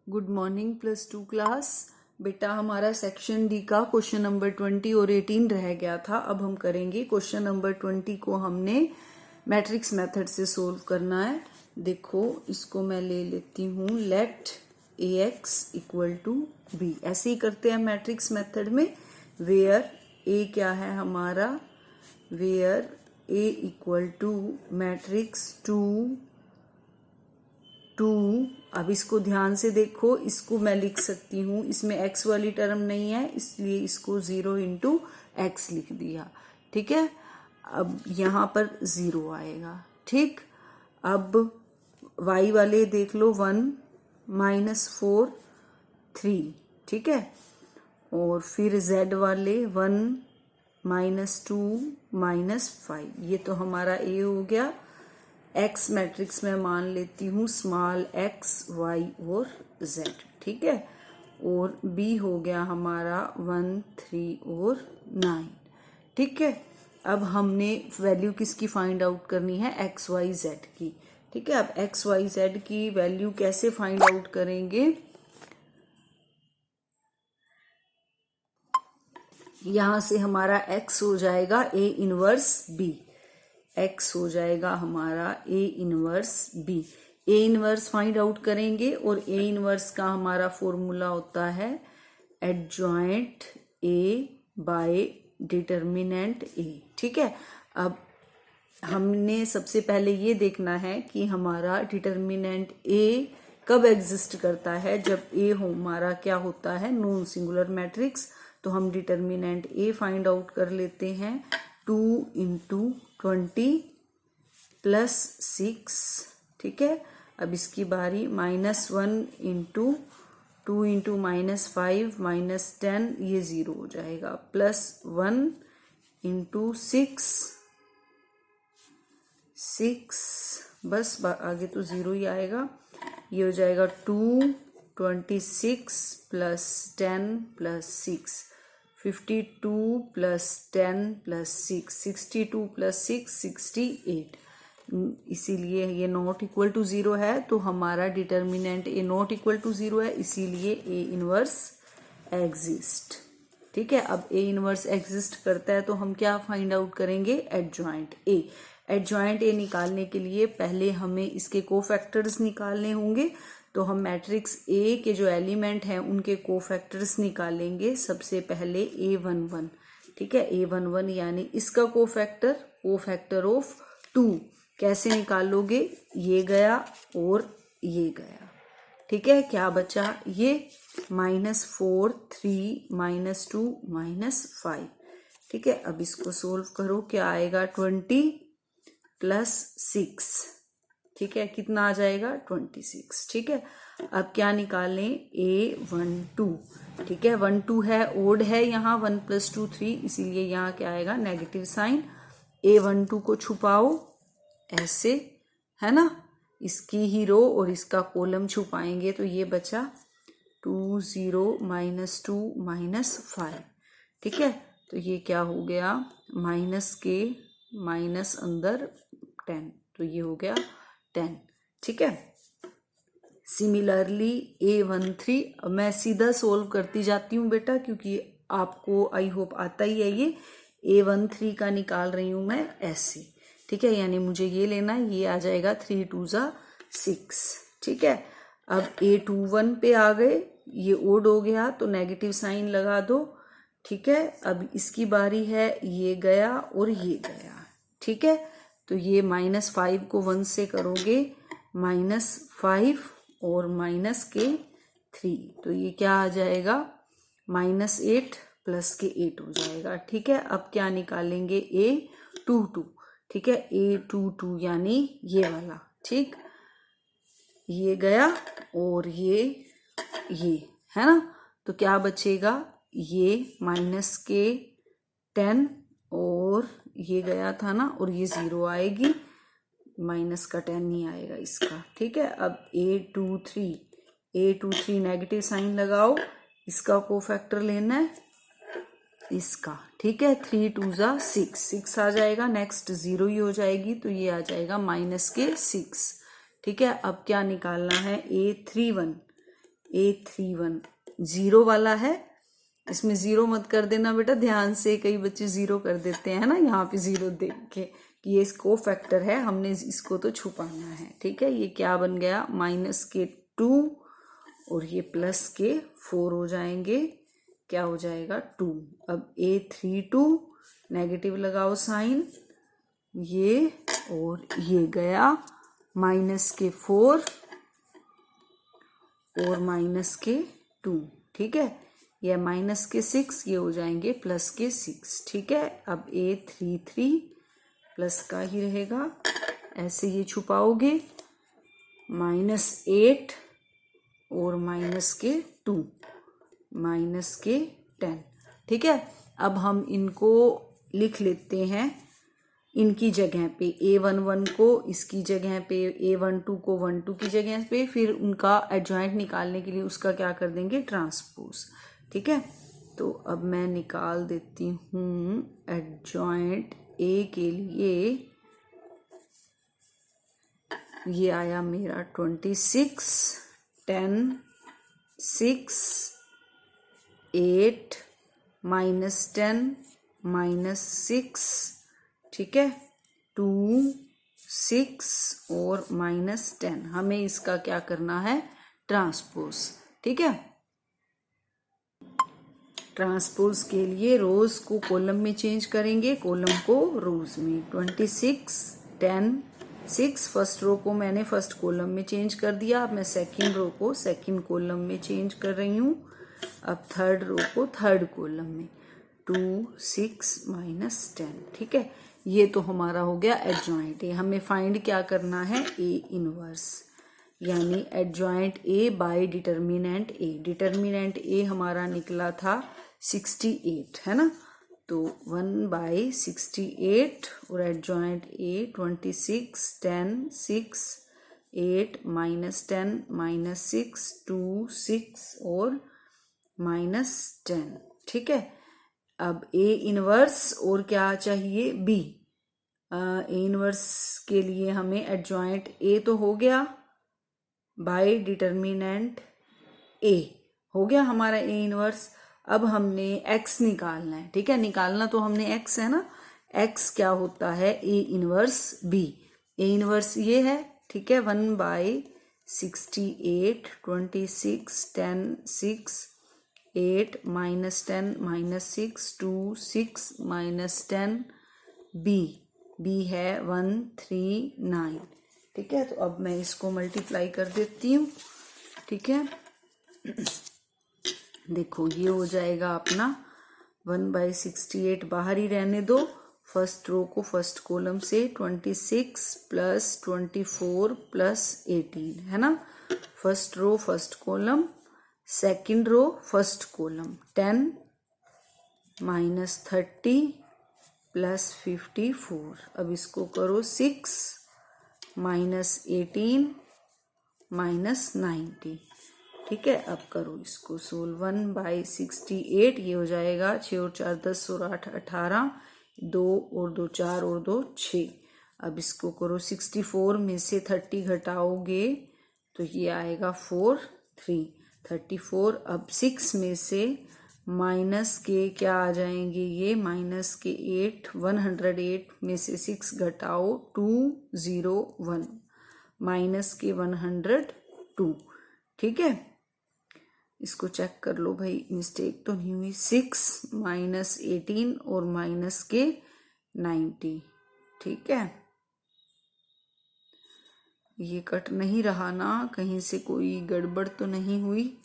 Good morning +2 class. बेटा हमारा section D का क्वेश्चन नंबर 20 और 18 रह गया था। अब हम करेंगे क्वेश्चन नंबर 20 को हमने मैट्रिक्स मेथड से सोल्व करना है। देखो इसको मैं ले लेती हूँ, let ax equal to b। ऐसे ही करते हैं मैट्रिक्स मेथड में। वेयर a क्या है हमारा, where a equal to matrix 2 2। अब इसको ध्यान से देखो, इसको मैं लिख सकती हूँ, इसमें x वाली टर्म नहीं है इसलिए इसको 0 इंटू एक्स लिख दिया। ठीक है, अब यहाँ पर 0 आएगा। ठीक, अब y वाले देख लो, 1 -4 3। ठीक है, और फिर z वाले 1 -2 -5। ये तो हमारा a हो गया। एक्स मैट्रिक्स में मान लेती हूँ स्मॉल x y और z। ठीक है, और b हो गया हमारा 1 3 और 9। ठीक है, अब हमने वैल्यू किसकी फाइंड आउट करनी है, x y z की। ठीक है, अब x y z की वैल्यू कैसे फाइंड आउट करेंगे, यहां से हमारा x हो जाएगा a इनवर्स b। x हो जाएगा हमारा a inverse b। a inverse find out करेंगे और a इनवर्स का हमारा फॉर्मूला होता है adjoint a bye determinant a। ठीक है, अब हमने सबसे पहले ये देखना है कि हमारा डिटर्मिनेंट a कब एग्जिस्ट करता है, जब a हमारा क्या होता है, नॉन सिंगुलर मैट्रिक्स। तो हम डिटर्मिनेंट a फाइंड आउट कर लेते हैं, 2 इंटू 20 प्लस 6। ठीक है, अब इसकी बारी, -1 इंटू 2 इंटू -5 -10, ये 0 हो जाएगा, प्लस 1 इंटू 6 बस आगे तो 0 ही आएगा। ये हो जाएगा 226 plus 10 plus 6 52 plus 10 plus 6 62 plus 6 68। इसीलिए ये नॉट इक्वल टू 0 है, तो हमारा determinant A not equal to 0 है, इसीलिए ए इनवर्स एग्जिस्ट। ठीक है, अब ए इनवर्स एग्जिस्ट करता है तो हम क्या फाइंड आउट करेंगे, एडजॉइंट ए। एडजॉइंट ए निकालने के लिए पहले हमें इसके कोफैक्टर्स निकालने होंगे। तो हम मैट्रिक्स ए के जो एलिमेंट हैं उनके कोफैक्टर्स निकालेंगे। सबसे पहले a11। ठीक है, a11 यानी इसका कोफैक्टर ऑफ 2। कैसे निकालोगे, ये गया और ये गया। ठीक है, क्या बचा, ये -4 3 -2 -5। ठीक है, अब इसको सोल्व करो, क्या आएगा, 20 प्लस 6। ठीक है, कितना आ जाएगा, 26। ठीक है, अब क्या निकालें, a12। ठीक है, 1 2 है, ओड है यहाँ, 1 + 2 3, इसीलिए यहाँ क्या आएगा, नेगेटिव साइन। a12 को छुपाओ ऐसे, है ना, इसकी ही रो और इसका कॉलम छुपाएंगे तो ये बचा 2 0 -2 -5। ठीक है, तो ये क्या हो गया, माइनस के माइनस अंदर 10, तो ये हो गया 10। ठीक है, सिमिलरली a13। अब मैं सीधा सोल्व करती जाती हूँ बेटा, क्योंकि आपको आई होप आता ही है। ये a13 का निकाल रही हूँ मैं ऐसे। ठीक है, यानी मुझे ये लेना है, ये आ जाएगा 3 2 6। ठीक है, अब a21 पे आ गए, ये ओड हो गया तो नेगेटिव साइन लगा दो। ठीक है, अब इसकी बारी है, ये गया और ये गया। ठीक है, तो ये -5 को 1 से करोगे, -5 और -3, तो ये क्या आ जाएगा, -8 प्लस के 8 हो जाएगा। ठीक है, अब क्या निकालेंगे, a22। ठीक है, a22 यानी ये वाला। ठीक, ये गया और ये है ना, तो क्या बचेगा, ये -10 और ये गया था ना, और ये 0 आएगी, -10 नहीं आएगा इसका। ठीक है, अब a23 नेगेटिव साइन लगाओ, इसका कोफैक्टर लेना है इसका। ठीक है, 3 2 6 आ जाएगा, नेक्स्ट 0 ही हो जाएगी, तो ये आ जाएगा -6। ठीक है, अब क्या निकालना है, a31। A31 0 वाला है, इसमें 0 मत कर देना बेटा ध्यान से, कई बच्चे 0 कर देते हैं ना यहाँ पे 0 देख के कि ये इसको फैक्टर है, हमने इसको तो छुपाना है। ठीक है, ये क्या बन गया -2 और ये +4 हो जाएंगे, क्या हो जाएगा 2। अब A32 नेगेटिव लगाओ साइन, ये और ये गया -4 और -2। ठीक है, यह -6, ये हो जाएंगे +6। ठीक है, अब A33 प्लस का ही रहेगा, ऐसे ये छुपाओगे -8 और -2 -10। ठीक है, अब हम इनको लिख लेते हैं इनकी जगह पे, A11 को इसकी जगह पे, A12 को 12 की जगह पे, फिर उनका एडजॉइंट निकालने के लिए उसका क्या कर देंगे ट्रांसपोज। ठीक है, तो अब मैं निकाल देती हूँ एडजॉइंट A के लिए, ये आया मेरा 26 10 6 8 -10 -6। ठीक है, 2 6 और -10, हमें इसका क्या करना है ट्रांसपोज। ठीक है, ट्रांसपोज के लिए रोज को कॉलम में चेंज करेंगे, कॉलम को रोज में। 26 10 6 फर्स्ट रो को मैंने फर्स्ट कॉलम में चेंज कर दिया, अब मैं सेकंड रो को सेकंड कॉलम में चेंज कर रही हूँ। अब थर्ड रो को थर्ड कॉलम में, 2 6 -10। ठीक है, ये तो हमारा हो गया एडजॉइंट ए। हमें फाइंड क्या करना है ए इनवर्स, यानी adjoint A by determinant A. Determinant A हमारा निकला था 68, है ना, तो 1/68 और एडजॉइंट ए 26 10 6 8 -10 -6 2 6 और -10। ठीक है, अब ए इनवर्स और क्या चाहिए बी। ए इनवर्स के लिए हमें एडजॉइंट ए तो हो गया बाय डिटर्मिनेंट ए, हो गया हमारा ए इनवर्स। अब हमने एक्स निकालना है। ठीक है, निकालना तो हमने एक्स है ना, एक्स क्या होता है A inverse B. A inverse ये है। ठीक है, 1/68 26 10 6 8 -10 -6 2 6 -10 बी, बी है 139। ठीक है, तो अब मैं इसको मल्टीप्लाई कर देती हूँ। ठीक है, देखो ये हो जाएगा अपना 1/68, बाहर ही रहने दो, फर्स्ट रो को फर्स्ट कॉलम से 26 + 24 + 18, है ना, first row first column, second row first column 10 -30 + 54। अब इसको करो 6 -18 -90। ठीक है, अब करो इसको सोल्व। 1/68 ये हो जाएगा 6 और 4 10 और 8 18, 2 और 2 4 और 2 6। अब इसको करो 64 में से 30 घटाओगे तो ये आएगा 4 3 34। अब 6 में से माइनस के क्या आ जाएंगे, ये माइनस के 8, 108 में से 6 घटाओ 201 माइनस के 102। ठीक है, इसको चेक कर लो भाई, मिस्टेक तो नहीं हुई। 6 -18 और माइनस के 90। ठीक है, ये कट नहीं रहा ना, कहीं से कोई गड़बड़ तो नहीं हुई।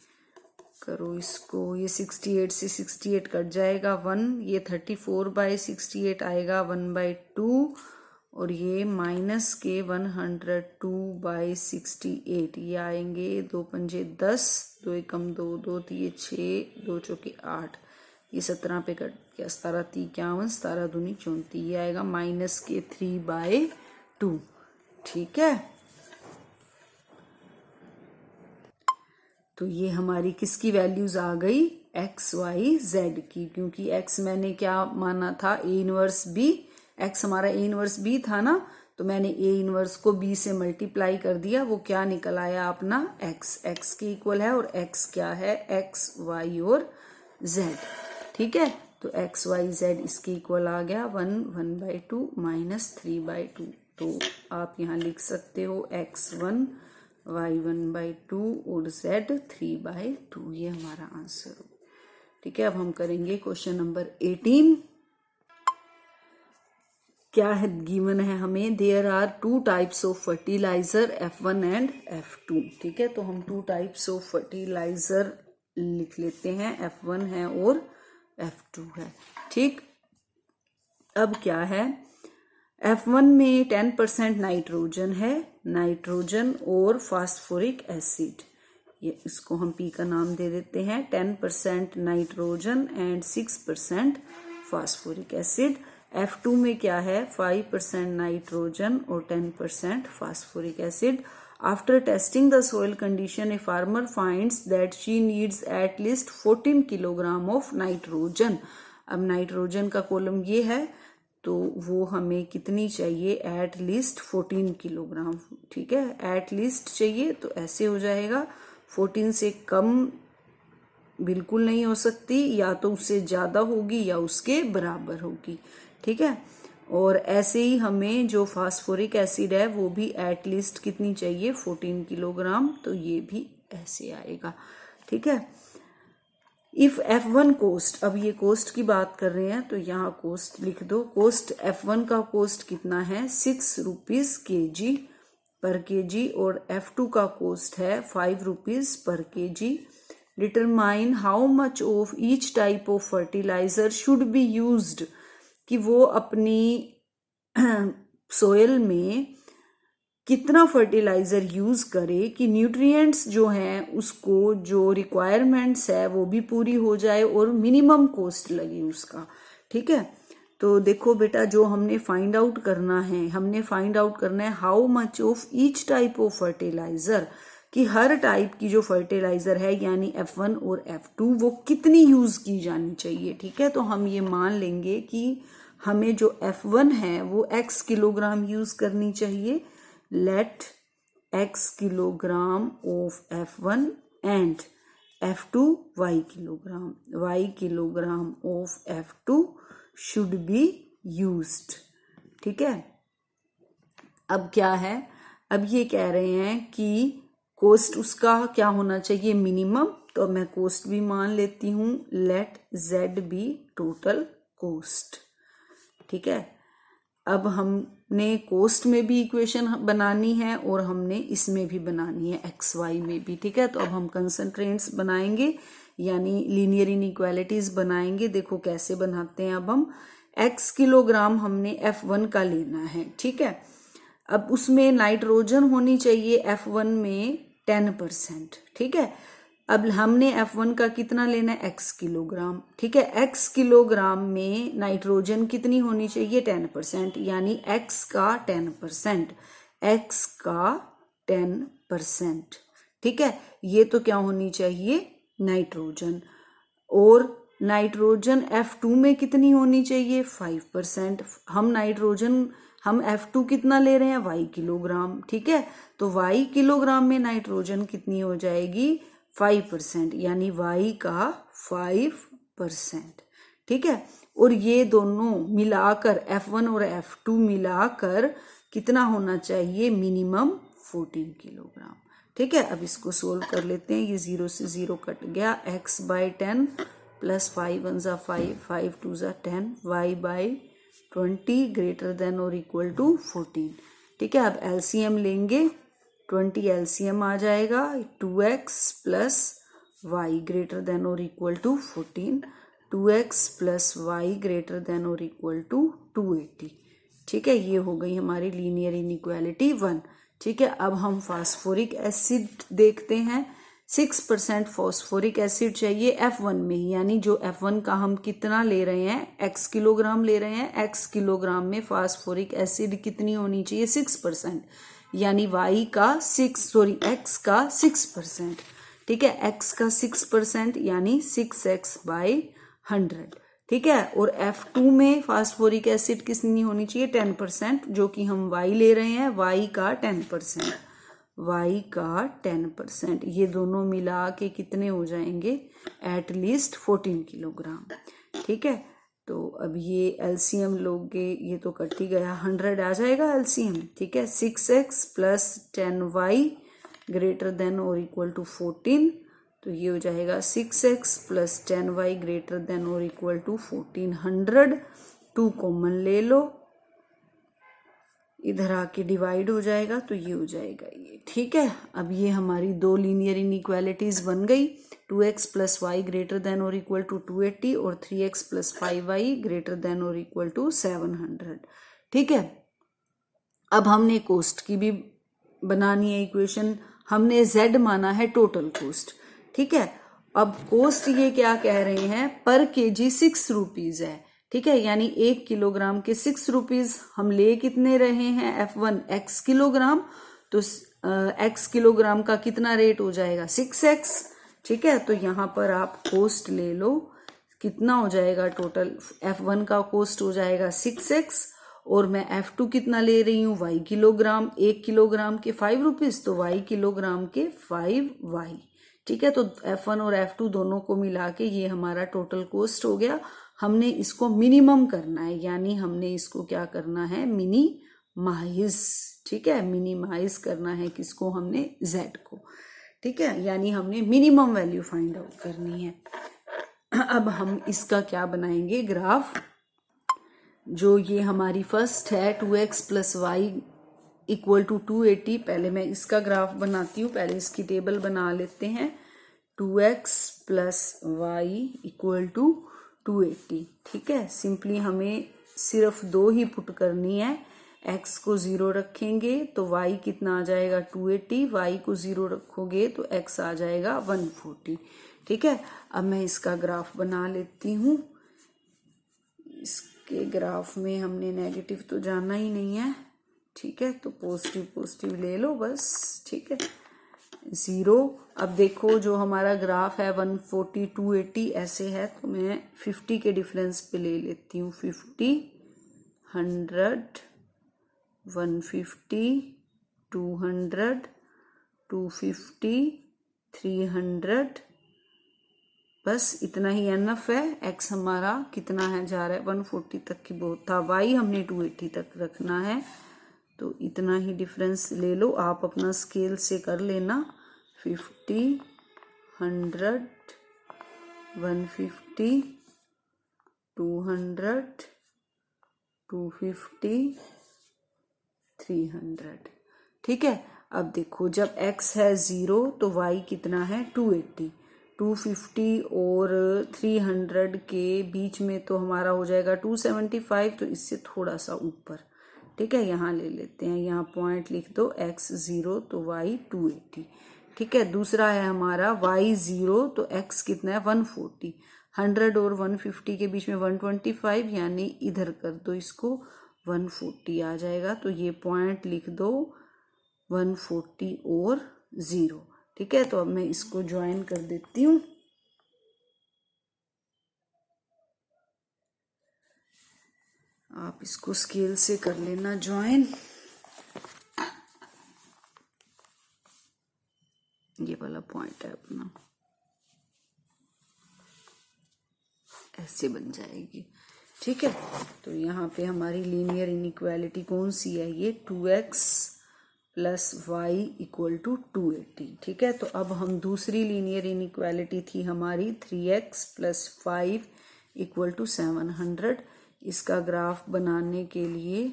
करो इसको, ये 68 से 68 कट जाएगा 1, ये 34/68 आएगा 1/2 और ये माइनस के 102/68 ये आएंगे 2 पंजे 10, 2 एकम 2, 2 तिये 6, 2 चौके 8, ये 17 पे कट गया, 17 × 3 = 51, 17 दूनी 34, ये आएगा माइनस के 3/2। ठीक है, तो ये हमारी किसकी वैल्यूज आ गई, एक्स वाई जेड की, क्योंकि एक्स मैंने क्या माना था ए इनवर्स बी, एक्स हमारा ए इनवर्स बी था ना, तो मैंने ए इनवर्स को बी से मल्टीप्लाई कर दिया, वो क्या निकल आया अपना एक्स, एक्स के इक्वल है, और एक्स क्या है, एक्स वाई और जेड। ठीक है, तो एक्स वाई जेड इसके इक्वल आ गया 1/2 माइनस 3/2। तो आप यहाँ लिख सकते हो x1 y1/2 और z 3/2, ये हमारा आंसर हो। ठीक है, अब हम करेंगे क्वेश्चन नंबर 18। क्या है गिवन है हमें, there are 2 types of fertilizer F1 and F2। ठीक है, तो हम 2 टाइप्स ऑफ फर्टिलाइजर लिख लेते हैं, F1 है और F2 है। ठीक, अब क्या है, F1 में 10% नाइट्रोजन है, नाइट्रोजन और फास्फोरिक एसिड, ये इसको हम P का नाम दे देते हैं। 10% nitrogen and 6% phosphoric acid. F2 में क्या है, 5% नाइट्रोजन और 10% phosphoric acid. After testing the soil condition, a farmer finds that she needs at least 14 kilogram of nitrogen. अब नाइट्रोजन का कॉलम ये है, तो वो हमें कितनी चाहिए, एट लीस्ट 14 किलोग्राम। ठीक है, एट लीस्ट चाहिए, तो ऐसे हो जाएगा, 14 से कम बिल्कुल नहीं हो सकती, या तो उससे ज़्यादा होगी या उसके बराबर होगी। ठीक है, और ऐसे ही हमें जो फास्फोरिक एसिड है वो भी एट लीस्ट कितनी चाहिए, 14 किलोग्राम, तो ये भी ऐसे आएगा। ठीक है, इफ F1 कोस्ट, अब ये कोस्ट की बात कर रहे हैं तो यहाँ कोस्ट लिख दो। कोस्ट F1 का कोस्ट कितना है, 6 रुपीज kg पर kg, और F2 का कोस्ट है 5 रुपीज पर kg। Determine how much of each type of fertilizer should be used, कि वो अपनी सोयल में कितना फर्टिलाइजर यूज करे कि न्यूट्रिएंट्स जो हैं उसको, जो रिक्वायरमेंट्स है वो भी पूरी हो जाए और मिनिमम कॉस्ट लगे उसका। ठीक है, तो देखो बेटा, जो हमने फाइंड आउट करना है, हमने फाइंड आउट करना है how much of each type of fertilizer, कि हर टाइप की जो फर्टिलाइजर है यानी F1 और F2 वो कितनी यूज की जानी चाहिए। ठीक है, तो हम ये मान लेंगे कि हमें जो F1 है वो x किलोग्राम यूज करनी चाहिए। Let x kilogram of F1 and F2 y kilogram of F2 should be used. ठीक है, अब क्या है, अब ये कह रहे हैं कि कोस्ट उसका क्या होना चाहिए, मिनिमम, तो मैं कोस्ट भी मान लेती हूँ, let z be total cost. ठीक है, अब हमने कोस्ट में भी इक्वेशन बनानी है और हमने इसमें भी बनानी है, एक्स वाई में भी। ठीक है, तो अब हम कंसंट्रेंट्स बनाएंगे यानी लीनियर इनइक्वालिटीज बनाएंगे। देखो कैसे बनाते हैं, अब हम x किलोग्राम हमने F1 का लेना है। ठीक है, अब उसमें नाइट्रोजन होनी चाहिए F1 में 10%। ठीक है, अब हमने F1 का कितना लेना है, x किलोग्राम। ठीक है, x किलोग्राम में नाइट्रोजन कितनी होनी चाहिए, 10%, यानी x का 10%, x का 10%। ठीक है, ये तो क्या होनी चाहिए, नाइट्रोजन, और नाइट्रोजन F2 में कितनी होनी चाहिए, 5%। हम F2 कितना ले रहे हैं, y किलोग्राम। ठीक है, तो y किलोग्राम में नाइट्रोजन कितनी हो जाएगी, 5%, यानी y का 5%। ठीक है, और ये दोनों मिलाकर F1 और F2 मिलाकर कितना होना चाहिए, मिनिमम 14 किलोग्राम। ठीक है, अब इसको सोल्व कर लेते हैं। ये 0 से 0 कट गया, x/10 प्लस 5 1 ज़ा 5, 5 2 ज़ा 10, y/20 ग्रेटर देन और इक्वल टू 14। ठीक है, अब एलसीएम लेंगे, 20 एलसीएम आ जाएगा, 2x plus Y greater than और equal to 14, 2x plus Y greater than और इक्वल टू 280। ठीक है, ये हो गई हमारी लीनियर इनइक्वालिटी 1। ठीक है, अब हम फास्फोरिक एसिड देखते हैं। 6% फास्फोरिक एसिड चाहिए F1 में, यानी जो F1 का हम कितना ले रहे हैं, x किलोग्राम ले रहे हैं, x किलोग्राम में फास्फोरिक एसिड कितनी होनी चाहिए, 6%, यानी x का 6%। ठीक है, x का 6% यानी 6x/100। ठीक है। और F2 में फास्फोरिक एसिड कितनी होनी चाहिए 10%, जो कि हम Y ले रहे हैं, Y का 10%, Y का 10%, ये दोनों मिला के कितने हो जाएंगे एटलीस्ट 14 किलोग्राम। ठीक है, तो अब ये एलसीएम लोगे, ये तो कट ही गया, 100 आ जाएगा एलसीएम। ठीक है, 6x plus 10y greater than और इक्वल टू 14, तो ये हो जाएगा 6x plus 10y greater than और इक्वल टू 1400। 2 कॉमन ले लो, इधर आके डिवाइड हो जाएगा, तो ये हो जाएगा ये। ठीक है, अब ये हमारी दो लीनियर इनइक्वालिटीज बन गई, 2x plus Y greater than और इक्वल टू 280 और 3x plus 5y greater than और इक्वल टू 700। ठीक है, अब हमने कोस्ट की भी बनानी है इक्वेशन, हमने z माना है टोटल कोस्ट। ठीक है, अब कोस्ट ये क्या कह रहे हैं, पर केजी 6 रुपीज है। ठीक है, यानी 1 किलोग्राम के 6 रुपीज, हम ले कितने रहे हैं F1 x किलोग्राम, तो x किलोग्राम का कितना रेट हो जाएगा 6x। ठीक है, तो यहाँ पर आप कोस्ट ले लो, कितना हो जाएगा टोटल, F1 का कोस्ट हो जाएगा 6x और मैं F2 कितना ले रही हूँ y किलोग्राम, 1 किलोग्राम के 5 रुपीज, तो y किलोग्राम के 5y। ठीक है, तो F1 और F2 दोनों को मिला के ये हमारा टोटल कोस्ट हो गया। हमने इसको मिनिमम करना है, यानी हमने इसको क्या करना है मिनिमाइज। ठीक है, मिनिमाइज करना है किसको, हमने z को। ठीक है, यानी हमने मिनिमम वैल्यू फाइंड आउट करनी है। अब हम इसका क्या बनाएंगे ग्राफ, जो ये हमारी फर्स्ट है 2x plus Y equal to 280, पहले मैं इसका ग्राफ बनाती हूँ, पहले इसकी टेबल बना लेते हैं। 2x plus Y equal to 280। ठीक है, सिंपली हमें सिर्फ 2 ही पुट करनी है, x को 0 रखेंगे तो y कितना आ जाएगा 280, y को 0 रखोगे तो x आ जाएगा 140। ठीक है, अब मैं इसका ग्राफ बना लेती हूँ। इसके ग्राफ में हमने नेगेटिव तो जाना ही नहीं है। ठीक है, तो पॉजिटिव पॉजिटिव ले लो बस। ठीक है, 0। अब देखो जो हमारा ग्राफ है 140 280 ऐसे है, तो मैं 50 के डिफरेंस पे ले लेती हूँ। 50 100 150 200 250 300, बस इतना ही एनफ है। x हमारा कितना है जा रहा है 140 तक की बहुत था, y हमने 280 तक रखना है, तो इतना ही डिफरेंस ले लो। आप अपना स्केल से कर लेना, 50 100 150 200 250 300। ठीक है, अब देखो जब x है 0 तो y कितना है 280, 250 और 300 के बीच में तो हमारा हो जाएगा 275, तो इससे थोड़ा सा ऊपर। ठीक है, यहाँ ले लेते हैं, यहाँ पॉइंट लिख दो, x 0 तो y 280। ठीक है, दूसरा है हमारा y 0 तो x कितना है 140, 100 और 150 के बीच में 125, यानी इधर कर दो इसको 140 आ जाएगा, तो ये पॉइंट लिख दो 140 और 0। ठीक है, तो अब मैं इसको ज्वाइन कर देती हूँ। आप इसको स्केल से कर लेना ज्वाइन। ये वाला पॉइंट है अपना, ऐसे बन जाएगी। ठीक है, तो यहाँ पे हमारी लीनियर इनइक्वालिटी कौन सी है, ये 2x plus Y equal to 280। ठीक है, तो अब हम दूसरी लीनियर इनइक्वालिटी थी हमारी 3x प्लस 5 इक्वल टू 700। इसका ग्राफ बनाने के लिए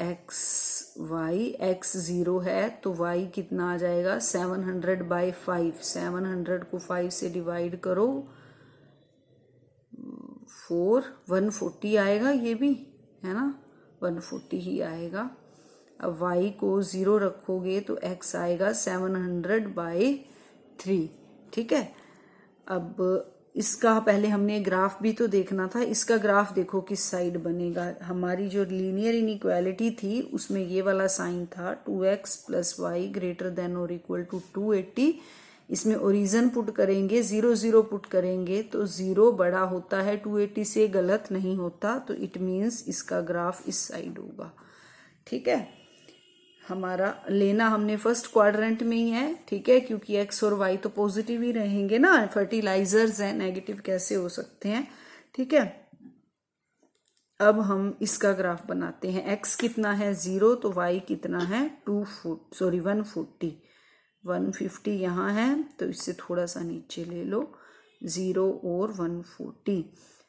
x 0 है तो y कितना आ जाएगा 700/5, 700 को 5 से डिवाइड करो, 140 आएगा, ये भी है ना 140 ही आएगा। अब y को 0 रखोगे तो x आएगा 700/3। ठीक है, अब इसका पहले हमने ग्राफ भी तो देखना था, इसका ग्राफ देखो किस साइड बनेगा। हमारी जो लीनियर इनइक्वालिटी थी उसमें ये वाला साइन था 2x plus Y greater than और इक्वल टू 280, इसमें ओरिजिन पुट करेंगे, 0 0 पुट करेंगे तो 0 बड़ा होता है 280 से, गलत नहीं होता, तो इट मीन्स इसका ग्राफ इस साइड होगा। ठीक है, हमारा लेना हमने फर्स्ट क्वाड्रेंट में ही है। ठीक है, क्योंकि एक्स और वाई तो पॉजिटिव ही रहेंगे ना, फर्टिलाइजर्स हैं, नेगेटिव कैसे हो सकते हैं। ठीक है, अब हम इसका ग्राफ बनाते हैं। x कितना है 0, तो y कितना है 140 150 यहाँ है, तो इससे थोड़ा सा नीचे ले लो, 0 और 140।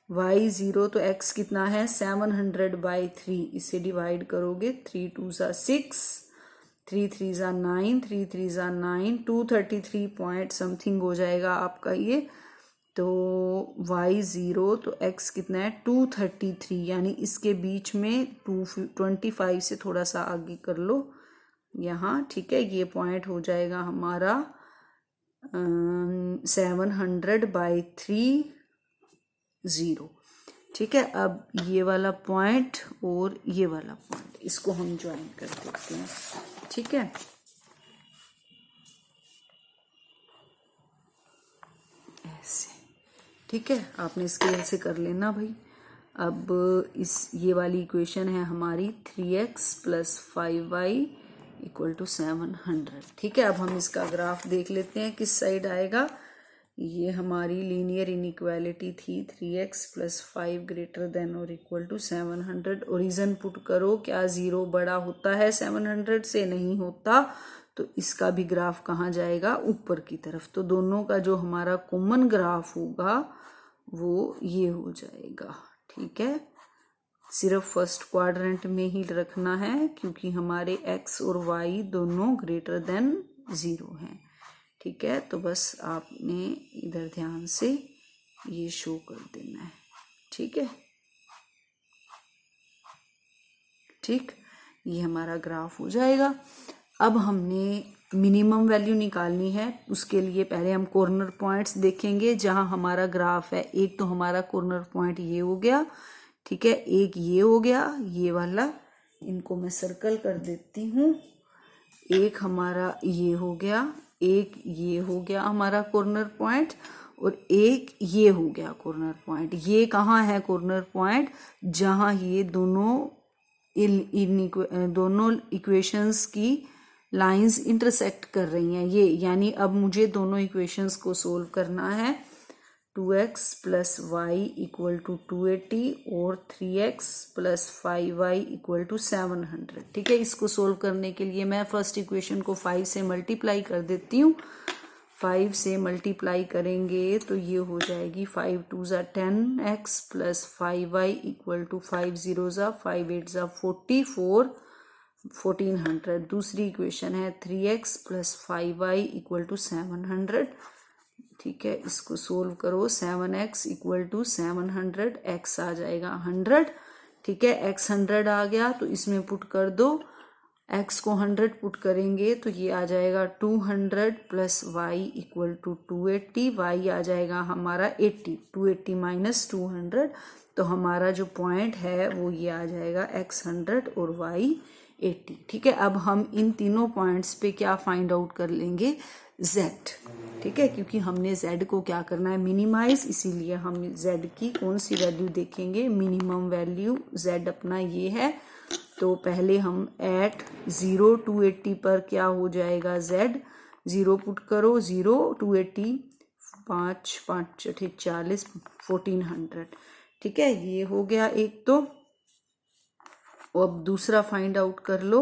y 0 तो x कितना है 700/3, इसे डिवाइड करोगे 3 2 6, 3 3 9, 3 3 9, 233 पॉइंट समथिंग हो जाएगा आपका ये। तो y 0 तो x कितना है 233, यानी इसके बीच में 225 से थोड़ा सा आगे कर लो यहाँ। ठीक है, ये पॉइंट हो जाएगा हमारा 700/3 0। ठीक है, अब ये वाला पॉइंट और ये वाला पॉइंट, इसको हम ज्वाइन कर देते हैं। ठीक है, ऐसे। ठीक है, आपने स्केल से कर लेना भाई। अब ये वाली इक्वेशन है हमारी 3x + 5y = 700। ठीक है, अब हम इसका ग्राफ देख लेते हैं किस साइड आएगा। ये हमारी लीनियर इनइक्वालिटी थी, 3x + 5 > 700। ओरिजिन पुट करो, क्या 0 बड़ा होता है 700 से? नहीं होता, तो इसका भी ग्राफ कहाँ जाएगा? ऊपर की तरफ। तो दोनों का जो हमारा कॉमन ग्राफ होगा वो ये हो जाएगा। ठीक है, सिर्फ फर्स्ट क्वाड्रेंट में ही रखना है, क्योंकि हमारे x और y दोनों > 0 हैं। ठीक है, तो बस आपने इधर ध्यान से ये शो कर देना है। ठीक है, ठीक, ये हमारा ग्राफ हो जाएगा। अब हमने मिनिमम वैल्यू निकालनी है, उसके लिए पहले हम कॉर्नर पॉइंट्स देखेंगे जहां हमारा ग्राफ है। एक तो हमारा कॉर्नर पॉइंट ये हो गया, ठीक है, एक ये हो गया, ये वाला, इनको मैं सर्कल कर देती हूँ। एक हमारा ये हो गया, एक ये हो गया हमारा कॉर्नर पॉइंट, और एक ये हो गया कॉर्नर पॉइंट। ये कहाँ है कॉर्नर पॉइंट? जहाँ ये दोनों इक्वेशंस की लाइंस इंटरसेक्ट कर रही हैं ये, यानी अब मुझे दोनों इक्वेशंस को सोल्व करना है। 2x + y = 280 और 3x + 5y = 700। ठीक है, इसको सोल्व करने के लिए मैं फर्स्ट इक्वेशन को 5 से मल्टीप्लाई कर देती हूँ। 5 से मल्टीप्लाई करेंगे तो ये हो जाएगी 5 2 = 10x + 5y = 5 0 = 5 8 = 44 1400। दूसरी इक्वेशन है 3x + 5y = 700। ठीक है, इसको सोल्व करो, 7x = 700, x आ जाएगा 100। ठीक है, x 100 आ गया तो इसमें पुट कर दो, x को 100 पुट करेंगे तो ये आ जाएगा 200 + y = 280, y आ जाएगा हमारा 80, 280 - 200, तो हमारा जो पॉइंट है वो ये आ जाएगा x 100 और y 80। ठीक है, अब हम इन तीनों पॉइंट्स पे क्या फाइंड आउट कर लेंगे? z। ठीक है, क्योंकि हमने z को क्या करना है? मिनिमाइज, इसीलिए हम z की कौन सी वैल्यू देखेंगे? मिनिमम वैल्यू z अपना ये है। तो पहले हम एट 0 280 पर क्या हो जाएगा? z 0 पुट करो, 0 280 5 5 6 40 1400। ठीक है, ये हो गया एक। तो अब दूसरा फाइंड आउट कर लो,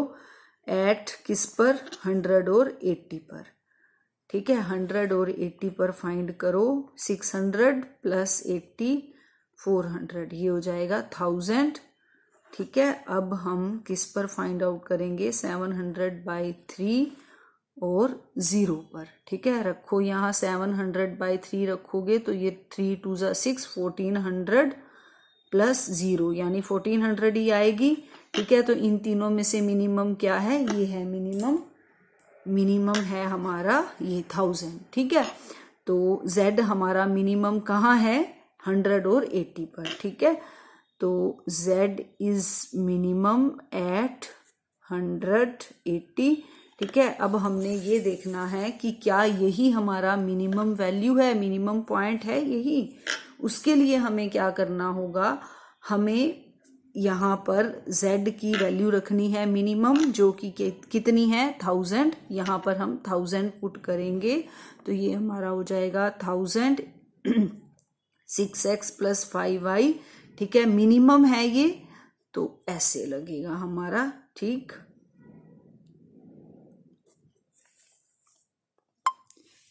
एट किस पर? 100 और 80 पर। ठीक है, 100 और 80 पर फाइंड करो, 600 + 80 400, ये हो जाएगा 1000। ठीक है, अब हम किस पर फाइंड आउट करेंगे? 700/3 और 0 पर। ठीक है, रखो यहाँ 700/3 रखोगे तो ये 3 2 = 6, 1400 + 0 यानी 1400 ही आएगी। ठीक है, तो इन तीनों में से मिनिमम क्या है? ये है मिनिमम है हमारा ये 1000। ठीक है, तो z हमारा मिनिमम कहाँ है? 100 और 80 पर। ठीक है, तो z इज मिनिमम एट 100 80। ठीक है, अब हमने ये देखना है कि क्या यही हमारा मिनिमम वैल्यू है, मिनिमम पॉइंट है यही। उसके लिए हमें क्या करना होगा, हमें यहाँ पर z की वैल्यू रखनी है मिनिमम, जो कि कितनी है 1000। यहाँ पर हम 1000 पुट करेंगे तो ये हमारा हो जाएगा 1000 6x + 5y। ठीक है, मिनिमम है ये, तो ऐसे लगेगा हमारा। ठीक,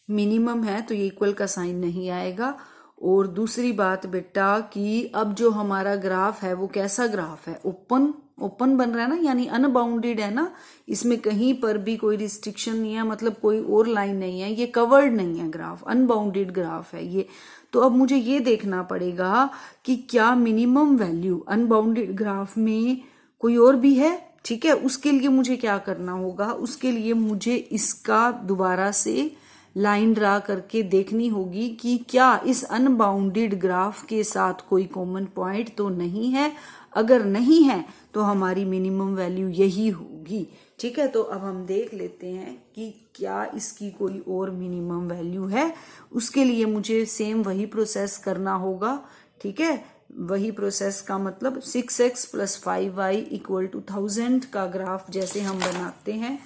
मिनिमम है तो ये इक्वल का साइन नहीं आएगा। और दूसरी बात बेटा कि अब जो हमारा ग्राफ है वो कैसा ग्राफ है, ओपन बन रहा है ना, यानी अनबाउंडेड है ना, इसमें कहीं पर भी कोई रिस्ट्रिक्शन नहीं है, मतलब कोई और लाइन नहीं है, ये कवर्ड नहीं है ग्राफ, अनबाउंडेड ग्राफ है ये। तो अब मुझे ये देखना पड़ेगा कि क्या मिनिमम वैल्यू अनबाउंडेड ग्राफ में कोई और भी है। ठीक है, उसके लिए मुझे क्या करना होगा, उसके लिए मुझे इसका दोबारा से लाइन ड्रा करके देखनी होगी कि क्या इस अनबाउंडेड ग्राफ के साथ कोई कॉमन पॉइंट तो नहीं है। अगर नहीं है तो हमारी मिनिमम वैल्यू यही होगी। ठीक है, तो अब हम देख लेते हैं कि क्या इसकी कोई और मिनिमम वैल्यू है। उसके लिए मुझे सेम वही प्रोसेस करना होगा। ठीक है, वही प्रोसेस का मतलब 6x + 5y = 1000 का ग्राफ जैसे हम बनाते हैं।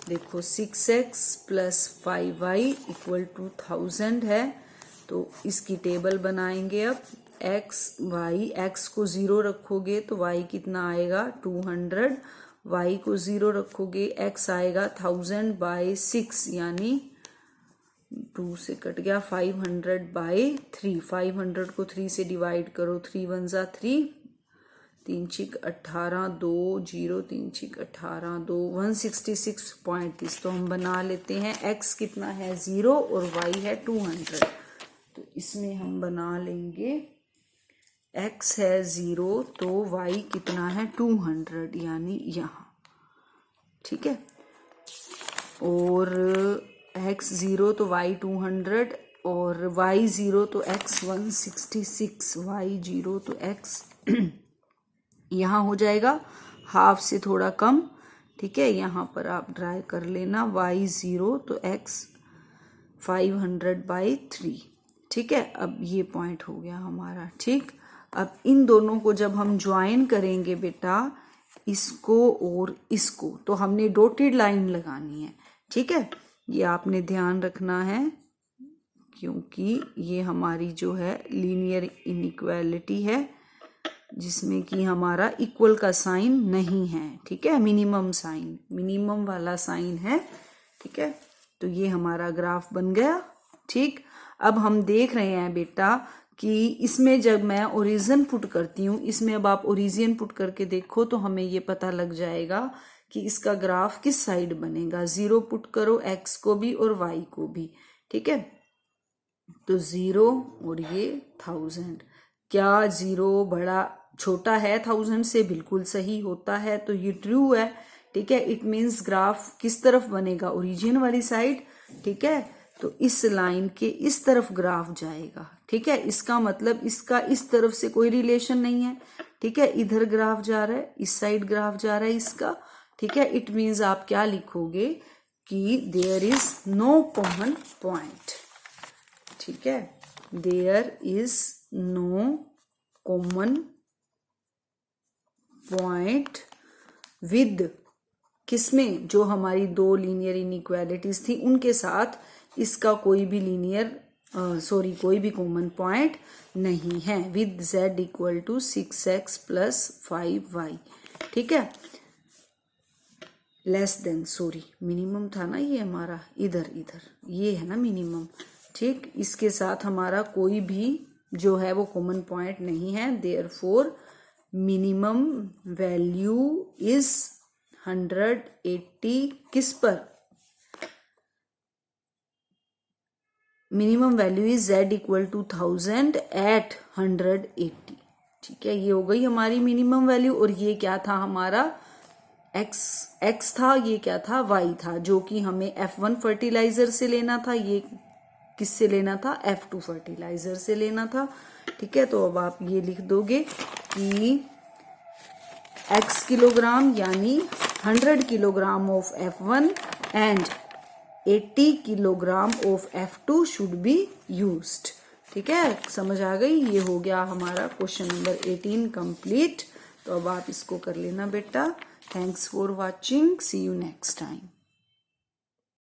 देखो 6x + 5y = 1000 है, तो इसकी टेबल बनाएंगे। अब x को 0 रखोगे तो y कितना आएगा 200, y को 0 रखोगे x आएगा 1000/6, यानी 2 से कट गया 500/3। 500 को 3 से डिवाइड करो, 3 × 1 = 3, 3 × 6 = 18, 2 0, 3 × 6 = 18, 2 166.30। तो हम बना लेते हैं, x कितना है 0 और y है 200। तो इसमें हम बना लेंगे x है 0 तो y कितना है 200, यानी यहाँ। ठीक है, और x 0 तो y 200 और y 0 तो x 166, y 0 तो x यहाँ हो जाएगा हाफ से थोड़ा कम। ठीक है, यहाँ पर आप ड्राई कर लेना, y 0 तो x 500/3। ठीक है, अब ये पॉइंट हो गया हमारा। ठीक, अब इन दोनों को जब हम ज्वाइन करेंगे बेटा, इसको और इसको, तो हमने डॉटेड लाइन लगानी है। ठीक है, ये आपने ध्यान रखना है क्योंकि ये हमारी जो है लीनियर इनइक्वालिटी है जिसमें कि हमारा इक्वल का साइन नहीं है। ठीक है, मिनिमम साइन, मिनिमम वाला साइन है। ठीक है, तो ये हमारा ग्राफ बन गया। ठीक, अब हम देख रहे हैं बेटा कि इसमें जब मैं ओरिजिन पुट करती हूँ, इसमें अब आप ओरिजिन पुट करके देखो तो हमें ये पता लग जाएगा कि इसका ग्राफ किस साइड बनेगा। 0 पुट करो x को भी और y को भी। ठीक है, तो 0 और ये 1000, क्या 0 बड़ा छोटा है 1000 से? बिल्कुल सही होता है, तो ये ट्रू है। ठीक है, इट मीन्स ग्राफ किस तरफ बनेगा, ओरिजिन वाली साइड। ठीक है, तो इस लाइन के इस तरफ ग्राफ जाएगा। ठीक है, इसका मतलब इसका इस तरफ से कोई रिलेशन नहीं है। ठीक है, इधर ग्राफ जा रहा है, इस साइड ग्राफ जा रहा है इसका। ठीक है, इट मीन्स आप क्या लिखोगे कि there is no common point. ठीक है, there is no common point with किसमें, जो हमारी दो लीनियर इनइक्वालिटीज थी उनके साथ इसका कोई भी कोई भी कॉमन पॉइंट नहीं है। With z = 6x + 5y। ठीक है, लेस देन, मिनिमम था ना ये हमारा, इधर ये है ना मिनिमम। ठीक, इसके साथ हमारा कोई भी जो है वो कॉमन पॉइंट नहीं है। Therefore minimum value is 180। किस पर? Minimum value is z = 1000 at 180। ठीक है, ये हो गई हमारी मिनिमम वैल्यू। और ये क्या था हमारा, x था, ये क्या था y था, जो कि हमें F1 फर्टिलाइजर से लेना था। ये किससे लेना था, F2 फर्टिलाइजर से लेना था। ठीक है, तो अब आप ये लिख दोगे कि x किलोग्राम यानी 100 kilogram of F1 and 80 kilogram of F2 should be used. ठीक है, समझ आ गई। ये हो गया हमारा क्वेश्चन नंबर 18 कंप्लीट। तो अब आप इसको कर लेना बेटा। Thanks for watching, see you next time.